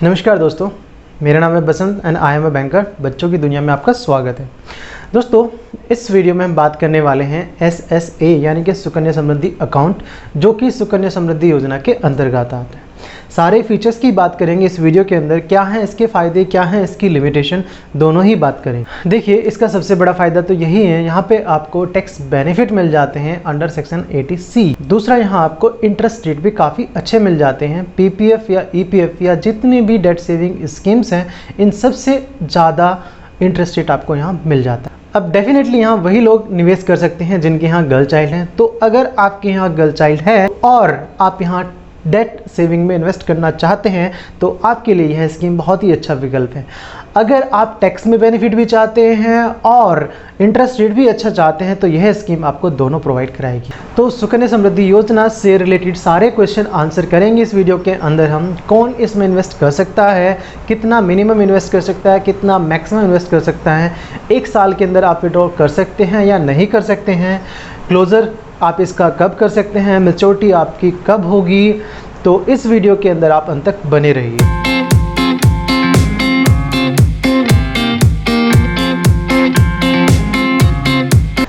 नमस्कार दोस्तों, मेरा नाम है Basant and I am a banker. बच्चों की दुनिया में आपका स्वागत है। दोस्तों, इस वीडियो में हम बात करने वाले हैं SSA यानी कि सुकन्या समृद्धि अकाउंट, जो कि सुकन्या समृद्धि योजना के अंतर्गत आता है। सारे फीचर्स की बात करेंगे इस वीडियो के अंदर, क्या हैं इसके फ़ायदे, क्या हैं इसकी लिमिटेशन, दोनों ही बात करेंगे। देखिए, इसका सबसे बड़ा फ़ायदा तो यही है, यहाँ पे आपको टैक्स बेनिफिट मिल जाते हैं अंडर सेक्शन 80C। दूसरा, यहाँ आपको इंटरेस्ट रेट भी काफ़ी अच्छे मिल जाते हैं। PPF या EPF या जितनी भी डेट सेविंग स्कीम्स हैं, इन सबसे ज़्यादा इंटरेस्ट रेट आपको यहाँ मिल जाता है। अब डेफिनेटली यहाँ वही लोग निवेश कर सकते हैं जिनके यहाँ गर्ल चाइल्ड हैं। तो अगर आपके यहाँ गर्ल चाइल्ड है और आप यहाँ डेट सेविंग में इन्वेस्ट करना चाहते हैं तो आपके लिए यह स्कीम बहुत ही अच्छा विकल्प है। अगर आप टैक्स में बेनिफिट भी चाहते हैं और इंटरेस्ट रेट भी अच्छा चाहते हैं तो यह स्कीम आपको दोनों प्रोवाइड कराएगी। तो सुकन्या समृद्धि योजना से रिलेटेड सारे क्वेश्चन आंसर करेंगे इस वीडियो के अंदर। हम कौन इसमें इन्वेस्ट कर सकता है, कितना मिनिमम इन्वेस्ट कर सकता है, कितना मैक्सिमम इन्वेस्ट कर सकता है, 1 साल के अंदर आप विड्रॉ कर सकते हैं या नहीं कर सकते हैं, क्लोजर आप इसका कब कर सकते हैं, मैच्योरिटी आपकी कब होगी। तो इस वीडियो के अंदर आप अंत तक बने रहिए।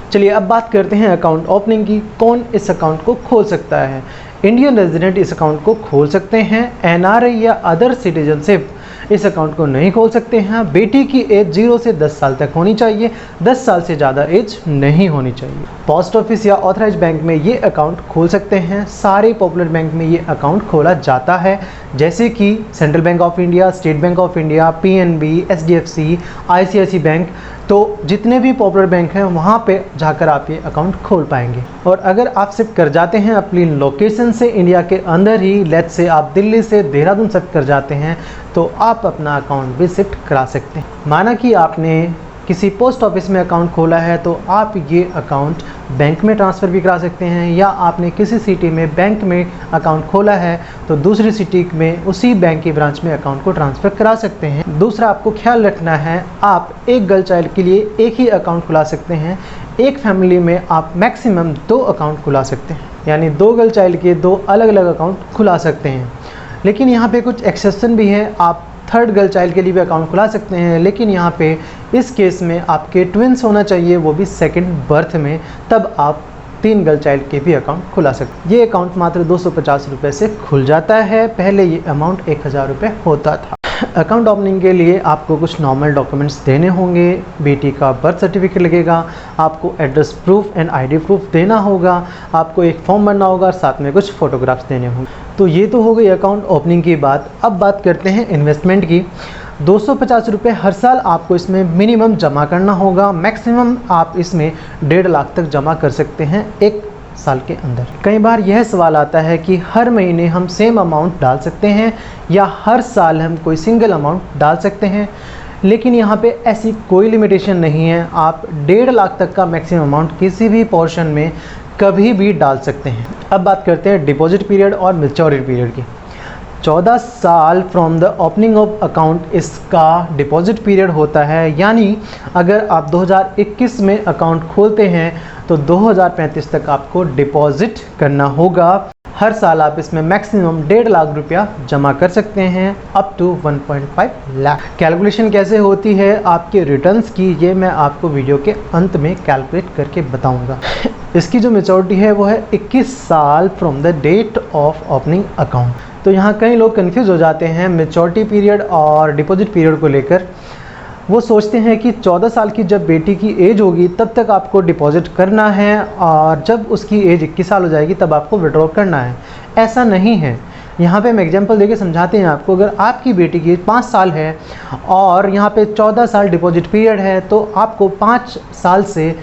चलिए अब बात करते हैं अकाउंट ओपनिंग की। कौन इस अकाउंट को खोल सकता है? इंडियन रेजिडेंट इस अकाउंट को खोल सकते हैं। NRI या अदर सिटीजनशिप इस अकाउंट को नहीं खोल सकते हैं। बेटी की एज 0 से 10 साल तक होनी चाहिए, 10 साल से ज़्यादा एज नहीं होनी चाहिए। पोस्ट ऑफिस या ऑथराइज बैंक में ये अकाउंट खोल सकते हैं। सारे पॉपुलर बैंक में ये अकाउंट खोला जाता है, जैसे कि central bank of India, state bank of India, PNB, SDFC, ICICI bank. तो जितने भी पॉपुलर बैंक हैं वहाँ पे जाकर आप ये अकाउंट खोल पाएंगे। और अगर आप शिफ्ट कर जाते हैं अपनी लोकेशन से इंडिया के अंदर ही, लेट्स से आप दिल्ली से देहरादून शिफ्ट कर जाते हैं, तो आप अपना अकाउंट भी शिफ्ट करा सकते हैं। माना कि आपने किसी पोस्ट ऑफिस में अकाउंट खोला है तो आप ये अकाउंट बैंक में ट्रांसफ़र भी करा सकते हैं, या आपने किसी सिटी में बैंक में अकाउंट खोला है तो दूसरी सिटी में उसी बैंक की ब्रांच में अकाउंट को ट्रांसफ़र करा सकते हैं। दूसरा, आपको ख्याल रखना है, आप एक गर्ल चाइल्ड के लिए एक ही अकाउंट खुला सकते हैं। एक फैमिली में आप मैक्सिमम 2 अकाउंट खुला सकते हैं, यानी 2 गर्ल चाइल्ड के 2 अलग अलग अकाउंट खुला सकते हैं। लेकिन यहाँ पे कुछ एक्सेप्शन भी है, आप 3rd गर्ल चाइल्ड के लिए भी अकाउंट खुला सकते हैं, लेकिन यहाँ पे इस केस में आपके ट्विंस होना चाहिए, वो भी 2nd बर्थ में, तब आप 3 गर्ल चाइल्ड के भी अकाउंट खुला सकते हैं। ये अकाउंट मात्र 250 रुपये से खुल जाता है, पहले ये अमाउंट 1000 रुपये होता था। अकाउंट ओपनिंग के लिए आपको कुछ नॉर्मल डॉक्यूमेंट्स देने होंगे। बेटी का बर्थ सर्टिफिकेट लगेगा, आपको address proof and ID proof देना होगा, आपको एक फॉर्म भरना होगा, साथ में कुछ फ़ोटोग्राफ्स देने होंगे। तो ये तो हो गई अकाउंट ओपनिंग की बात। अब बात करते हैं इन्वेस्टमेंट की। 250 रुपये हर साल आपको इसमें मिनिमम जमा करना होगा। मैक्सिमम आप इसमें 1.5 लाख तक जमा कर सकते हैं 1 साल के अंदर। कई बार यह सवाल आता है कि हर महीने हम सेम अमाउंट डाल सकते हैं या हर साल हम कोई सिंगल अमाउंट डाल सकते हैं, लेकिन यहाँ पे ऐसी कोई लिमिटेशन नहीं है। आप 1.5 लाख तक का मैक्सिमम अमाउंट किसी भी पोर्शन में कभी भी डाल सकते हैं। अब बात करते हैं डिपॉजिट पीरियड और मैच्योरिटी पीरियड की। 14 साल from the opening of account इसका डिपॉजिट पीरियड होता है, यानी अगर आप 2021 में अकाउंट खोलते हैं तो 2035 तक आपको डिपॉजिट करना होगा। हर साल आप इसमें मैक्सिमम 1.5 लाख रुपया जमा कर सकते हैं, अप टू 1.5 लाख। कैलकुलेशन कैसे होती है आपके रिटर्न्स की, ये मैं आपको वीडियो के अंत में कैलकुलेट करके बताऊंगा। इसकी जो मैच्योरिटी है वो है 21 साल from the date of opening account. तो यहाँ कई लोग कंफ्यूज हो जाते हैं मैच्योरिटी पीरियड और डिपॉजिट पीरियड को लेकर। वो सोचते हैं कि 14 साल की जब बेटी की एज होगी तब तक आपको डिपॉजिट करना है, और जब उसकी एज 21 साल हो जाएगी तब आपको विड्रॉ करना है। ऐसा नहीं है। यहाँ पे हम एग्जांपल देके समझाते हैं आपको। अगर आपकी बेटी की एज 5 साल है और यहाँ पे 14 साल डिपॉजिट पीरियड है, तो आपको 5 साल से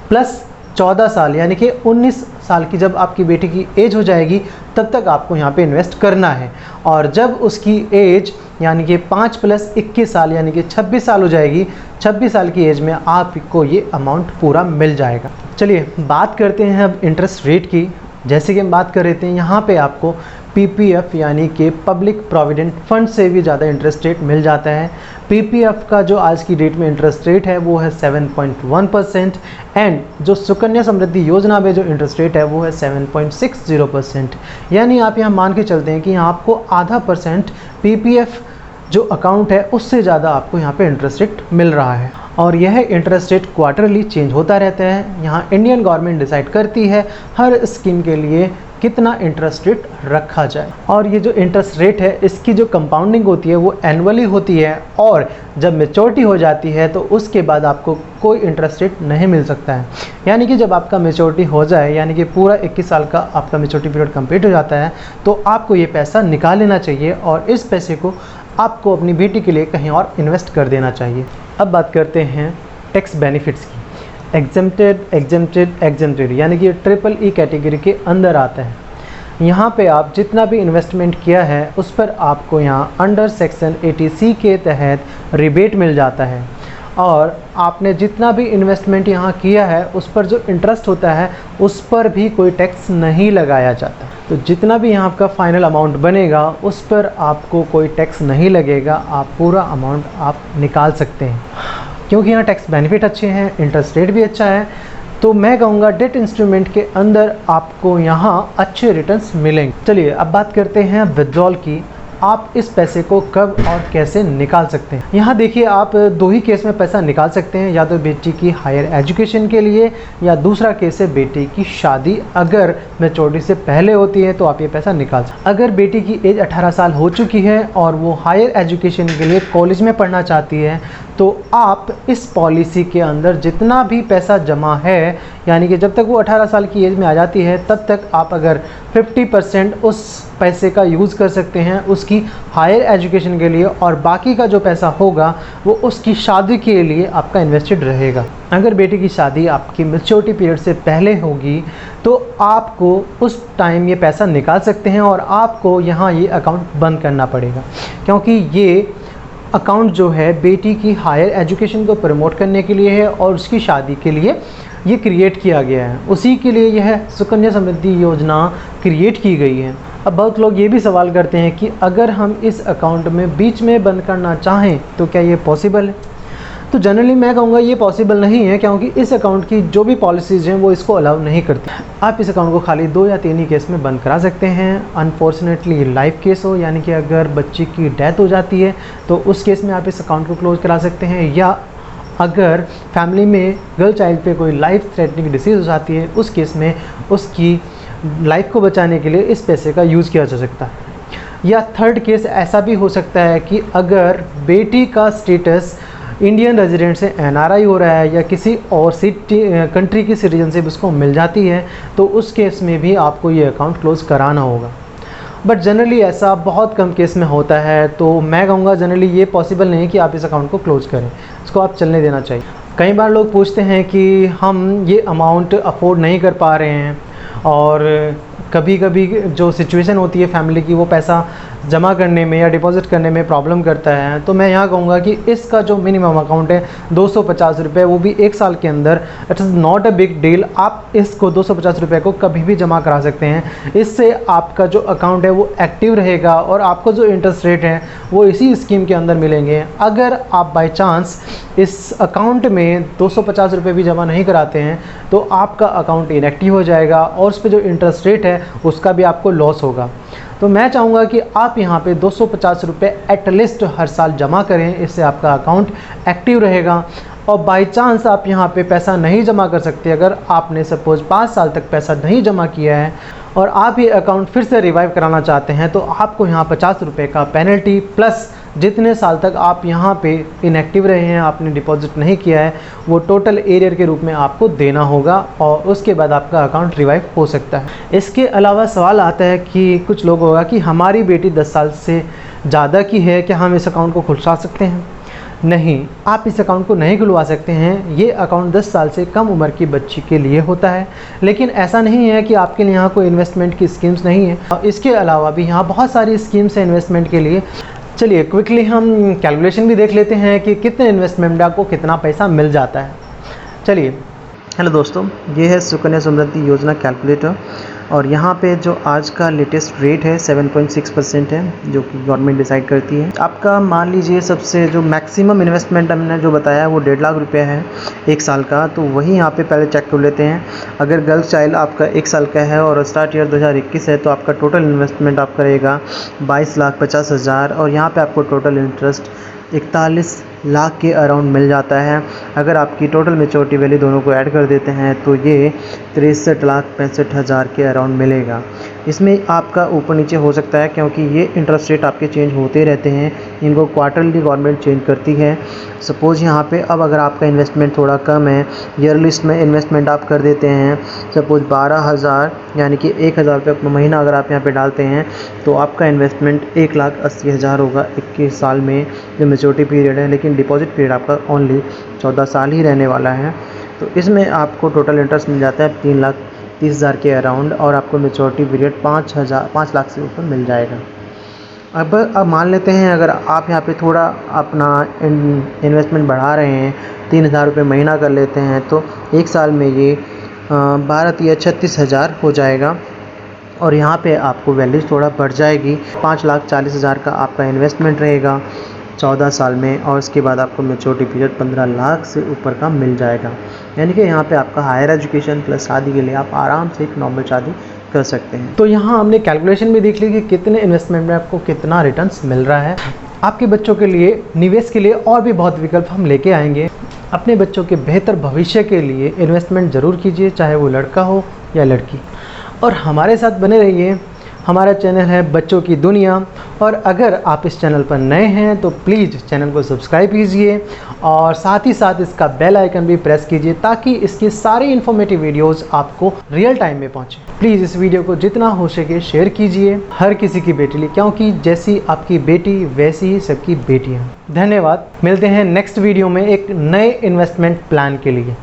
प्लस 14 साल यानी कि 19 साल की जब आपकी बेटी की एज हो जाएगी तब तक आपको यहाँ पे इन्वेस्ट करना है। और जब उसकी एज यानी कि 5 + 21 साल यानी कि 26 साल हो जाएगी, 26 साल की एज में आपको ये अमाउंट पूरा मिल जाएगा। चलिए बात करते हैं अब इंटरेस्ट रेट की। जैसे कि हम बात कर रहे थे, यहाँ पे आपको PPF यानी कि पब्लिक प्रोविडेंट फंड से भी ज़्यादा इंटरेस्ट रेट मिल जाता है। PPF का जो आज की डेट में इंटरेस्ट रेट है वो है 7.1%, एंड जो सुकन्या समृद्धि योजना में जो इंटरेस्ट रेट है वो है 7.60%। यानी आप यहाँ मान के चलते हैं कि आपको आधा % PPF जो अकाउंट है उससे ज़्यादा आपको यहाँ पे इंटरेस्ट रेट मिल रहा है। और यह इंटरेस्ट रेट क्वार्टरली चेंज होता रहता है। यहाँ इंडियन गवर्नमेंट डिसाइड करती है हर स्कीम के लिए कितना इंटरेस्ट रेट रखा जाए। और ये जो इंटरेस्ट रेट है इसकी जो कंपाउंडिंग होती है वो एनुअली होती है, और जब मेच्योरिटी हो जाती है तो उसके बाद आपको कोई इंटरेस्ट रेट नहीं मिल सकता है। यानी कि जब आपका मेच्योरिटी हो जाए, यानी कि पूरा 21 साल का आपका मेच्योरिटी पीरियड कंप्लीट हो जाता है, तो आपको ये पैसा निकाल लेना चाहिए और इस पैसे को आपको अपनी बेटी के लिए कहीं और इन्वेस्ट कर देना चाहिए। अब बात करते हैं टैक्स बेनिफिट्स की। एग्जेम्प्टेड यानी कि ट्रिपल ई कैटेगरी के अंदर आता है। यहाँ पे आप जितना भी इन्वेस्टमेंट किया है उस पर आपको यहाँ अंडर सेक्शन 80C के तहत रिबेट मिल जाता है, और आपने जितना भी इन्वेस्टमेंट यहाँ किया है उस पर जो इंटरेस्ट होता है उस पर भी कोई टैक्स नहीं लगाया जाता। तो जितना भी यहाँ आपका फाइनल अमाउंट बनेगा उस पर आपको कोई टैक्स नहीं लगेगा, आप पूरा अमाउंट आप निकाल सकते हैं। क्योंकि यहाँ टैक्स बेनिफिट अच्छे हैं, इंटरेस्ट रेट भी अच्छा है, तो मैं कहूँगा डेट इंस्ट्रूमेंट के अंदर आपको यहाँ अच्छे रिटर्न्स मिलेंगे। चलिए अब बात करते हैं विड्रॉल की। आप इस पैसे को कब और कैसे निकाल सकते हैं। यहाँ देखिए, आप दो ही केस में पैसा निकाल सकते हैं, या तो बेटी की हायर एजुकेशन के लिए, या दूसरा केस है बेटी की शादी। अगर मैच्योरिटी से पहले होती है तो आप ये पैसा निकाल सकते हैं। अगर बेटी की एज 18 साल हो चुकी है और वो हायर एजुकेशन के लिए कॉलेज में पढ़ना चाहती है, तो आप इस पॉलिसी के अंदर जितना भी पैसा जमा है, यानी कि जब तक वो 18 साल की एज में आ जाती है तब तक आप अगर 50% उस पैसे का यूज़ कर सकते हैं उसकी हायर एजुकेशन के लिए, और बाकी का जो पैसा होगा वो उसकी शादी के लिए आपका इन्वेस्टेड रहेगा। अगर बेटी की शादी आपकी मैच्योरिटी पीरियड से पहले होगी तो आपको उस टाइम ये पैसा निकाल सकते हैं, और आपको यहाँ ये अकाउंट बंद करना पड़ेगा, क्योंकि ये अकाउंट जो है बेटी की हायर एजुकेशन को प्रमोट करने के लिए है और उसकी शादी के लिए ये क्रिएट किया गया है। उसी के लिए यह सुकन्या समृद्धि योजना क्रिएट की गई है। अब बहुत लोग ये भी सवाल करते हैं कि अगर हम इस अकाउंट में बीच में बंद करना चाहें तो क्या ये पॉसिबल है। तो जनरली मैं कहूँगा ये पॉसिबल नहीं है, क्योंकि इस अकाउंट की जो भी पॉलिसीज़ हैं वो इसको अलाउ नहीं करती। आप इस अकाउंट को खाली 2 या 3 ही केस में बंद करा सकते हैं। अनफॉर्चुनेटली लाइफ केस हो, यानी कि अगर बच्ची की डेथ हो जाती है तो उस केस में आप इस अकाउंट को क्लोज करा सकते हैं, या अगर फैमिली में गर्ल चाइल्ड पे कोई लाइफ थ्रेटनिंग डिसीज़ हो जाती है उस केस में उसकी लाइफ को बचाने के लिए इस पैसे का यूज़ किया जा सकता है। या थर्ड केस ऐसा भी हो सकता है कि अगर बेटी का स्टेटस इंडियन रेजिडेंट से NRI हो रहा है या किसी और कंट्री की सिटीजनशिप उसको मिल जाती है, तो उस केस में भी आपको ये अकाउंट क्लोज़ कराना होगा। बट जनरली ऐसा बहुत कम केस में होता है, तो मैं कहूँगा जनरली ये पॉसिबल नहीं कि आप इस अकाउंट को क्लोज़ करें, इसको आप चलने देना चाहिए। कई बार लोग पूछते हैं कि हम ये अमाउंट अफोर्ड नहीं कर पा रहे हैं, और कभी कभी जो सिचुएशन होती है फैमिली की वो पैसा जमा करने में या डिपॉजिट करने में प्रॉब्लम करता है। तो मैं यहाँ कहूँगा कि इसका जो मिनिमम अकाउंट है 250 रुपये, वो भी 1 साल के अंदर, it is not a big deal. आप इसको 250 रुपये को कभी भी जमा करा सकते हैं। इससे आपका जो अकाउंट है वो एक्टिव रहेगा और आपको जो इंटरेस्ट रेट है वो इसी स्कीम के अंदर मिलेंगे। अगर आप बाई चांस इस अकाउंट में 250 रुपये भी जमा नहीं कराते हैं तो आपका अकाउंट इनएक्टिव हो जाएगा और उस पर जो इंटरेस्ट रेट है उसका भी आपको लॉस होगा। तो मैं चाहूँगा कि आप यहाँ पे 250 रुपये एटलीस्ट हर साल जमा करें, इससे आपका अकाउंट एक्टिव रहेगा। और बाई चांस आप यहाँ पे पैसा नहीं जमा कर सकते, अगर आपने सपोज़ 5 साल तक पैसा नहीं जमा किया है और आप ये अकाउंट फिर से रिवाइव कराना चाहते हैं, तो आपको यहाँ 50 रुपये का पेनल्टी प्लस जितने साल तक आप यहाँ पे इनएक्टिव रहे हैं, आपने डिपॉजिट नहीं किया है, वो टोटल एरियर के रूप में आपको देना होगा, और उसके बाद आपका अकाउंट रिवाइव हो सकता है। इसके अलावा सवाल आता है कि कुछ लोग होगा कि हमारी बेटी 10 साल से ज़्यादा की है, क्या हम इस अकाउंट को खुलवा सकते हैं? नहीं, आप इस अकाउंट को नहीं खुलवा सकते हैं। ये अकाउंट 10 साल से कम उम्र की बच्ची के लिए होता है, लेकिन ऐसा नहीं है कि आपके लिए यहाँ कोई इन्वेस्टमेंट की स्कीम्स नहीं है। इसके अलावा भी यहाँ बहुत सारी स्कीम्स हैं इन्वेस्टमेंट के लिए। चलिए क्विकली हम कैलकुलेशन भी देख लेते हैं कि कितने इन्वेस्टमेंट में आपको कितना पैसा मिल जाता है। चलिए, हेलो दोस्तों, ये है सुकन्या समृद्धि योजना कैलकुलेटर, और यहाँ पे जो आज का लेटेस्ट रेट है 7.6% है, जो कि गवर्नमेंट डिसाइड करती है। आपका मान लीजिए सबसे जो मैक्सिमम इन्वेस्टमेंट हमने जो बताया वो 1.5 लाख रुपये है 1 साल का, तो वही यहाँ पे पहले चेक कर लेते हैं। अगर गर्ल्स चाइल्ड आपका 1 साल का है और स्टार्ट ईयर 2021 है, तो आपका टोटल इन्वेस्टमेंट आप करेगा 22,50,000 और यहाँ पे आपको टोटल इंटरेस्ट 41 लाख के अराउंड मिल जाता है। अगर आपकी टोटल मैच्योरिटी वैल्यू दोनों को ऐड कर देते हैं तो ये 63,65,000 के अराउंड मिलेगा। इसमें आपका ऊपर नीचे हो सकता है क्योंकि ये इंटरेस्ट रेट आपके चेंज होते रहते हैं, इनको क्वार्टरली गवर्नमेंट चेंज करती है। सपोज़ यहाँ पे अब अगर आपका इन्वेस्टमेंट थोड़ा कम है, ईयर लिस्ट में इन्वेस्टमेंट आप कर देते हैं सपोज़ 12,000 यानी कि 1,000 रुपये अपना महीना अगर आप यहाँ पे डालते हैं तो आपका इन्वेस्टमेंट 1,80,000 होगा 21 साल में जो मैच्योरिटी पीरियड है। लेकिन डिपॉजिट पीरियड आपका ओनली 14 साल ही रहने वाला है। तो इसमें आपको टोटल इंटरेस्ट मिल जाता है 3,30,000 के अराउंड और आपको मैच्योरिटी पीरियड 5 लाख से ऊपर मिल जाएगा। अब मान लेते हैं अगर आप यहाँ पे थोड़ा अपना इन्वेस्टमेंट बढ़ा रहे हैं, 3,000 रुपये महीना कर लेते हैं, तो 1 साल में ये 36,000 हो जाएगा और यहाँ पे आपको वैल्यू थोड़ा बढ़ जाएगी। 5,40,000 का आपका इन्वेस्टमेंट रहेगा 14 साल में और उसके बाद आपको मैच्योरिटी पीरियड 15 लाख से ऊपर का मिल जाएगा। यानी कि यहाँ पे आपका हायर एजुकेशन प्लस शादी के लिए आप आराम से एक नॉर्मल शादी कर सकते हैं। तो यहाँ हमने कैलकुलेशन भी देख ली कि कितने इन्वेस्टमेंट में आपको कितना रिटर्न्स मिल रहा है। आपके बच्चों के लिए निवेश के लिए और भी बहुत विकल्प हम लेके आएंगे। अपने बच्चों के बेहतर भविष्य के लिए इन्वेस्टमेंट ज़रूर कीजिए, चाहे वो लड़का हो या लड़की। और हमारे साथ बने रहिए। हमारा चैनल है बच्चों की दुनिया और अगर आप इस चैनल पर नए हैं तो प्लीज़ चैनल को सब्सक्राइब कीजिए और साथ ही साथ इसका बेल आइकन भी प्रेस कीजिए ताकि इसकी सारी इन्फॉर्मेटिव वीडियोस आपको रियल टाइम में पहुंचे। प्लीज़ इस वीडियो को जितना हो सके शेयर कीजिए हर किसी की बेटी लिए, क्योंकि जैसी आपकी बेटी वैसी ही सबकी बेटियाँ। धन्यवाद। मिलते हैं नेक्स्ट वीडियो में एक नए इन्वेस्टमेंट प्लान के लिए।